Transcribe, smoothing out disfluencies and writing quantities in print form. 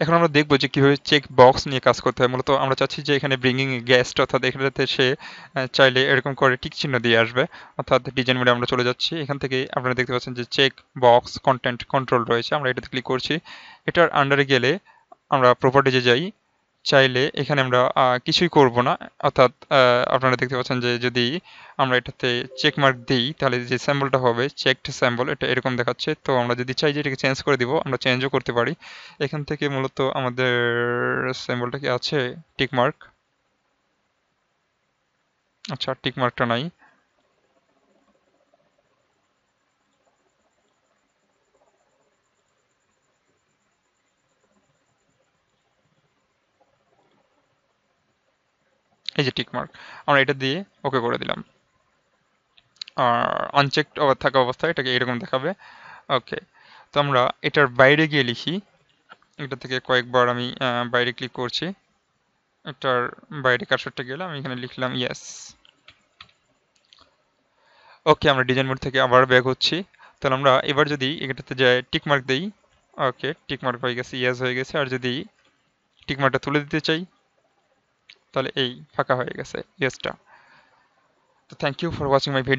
এখন আমরা দেখবো যে কিভাবে চেক বক্স নিয়ে কাজ করতে হয়। মূলত আমরা চাচ্ছি যে এখানে ব্রিঙ্গিং গেস্ট, অর্থাৎ এখানেতে সে চাইলে এরকম করে টিক চিহ্ন দিয়ে আসবে। অর্থাৎ ডিজাইন মোডে আমরা চলে যাচ্ছি, এখান থেকে আপনারা দেখতে পাচ্ছেন যে চেক বক্স কন্টেন্ট কন্ট্রোল রয়েছে, আমরা এটাতে ক্লিক করছি। এটার আন্ডারে গেলে আমরা প্রপার্টিজে যাই, চাইলে এখানে আমরা কিছুই করব না। অর্থাৎ আপনারা দেখতে পাচ্ছেন যে যদি আমরা এটাতে চেক মার্ক দিই তাহলে যে স্যাম্বলটা হবে চেকড স্যাম্বল, এটা এরকম দেখাচ্ছে। তো আমরা যদি চাই যে এটাকে চেঞ্জ করে দিব, আমরা চেঞ্জও করতে পারি। এখান থেকে মূলত আমাদের স্যাম্বলটা কি আছে, টিক মার্ক। আচ্ছা, টিক মার্কটা নাই। এই যে টিক মার্ক, আমরা এটা দিয়ে ওকে করে দিলাম। আর আনচেকড থাকা অবস্থায় এটাকে এরকম দেখাবে। ওকে, তো আমরা এটার বাইরে গিয়ে লিখি। এটা থেকে কয়েকবার আমি বাইরে ক্লিক করছি। এটার বাইরে কার্সরটা গেলে আমি এখানে লিখলাম ইয়েস। ওকে, আমরা ডিজাইন মোড থেকে আবার ব্যাক হচ্ছি। তাহলে আমরা এবার যদি এটাতে যাই টিক মার্ক দেই, ওকে টিক মার্ক হয়ে গেছে, ইয়েস হয়ে গেছে। আর যদি টিক মার্কটা তুলে দিতে চাই তাহলে এই ফাঁকা হয়ে গেছে ইয়েসটা। তো thank you for watching my video.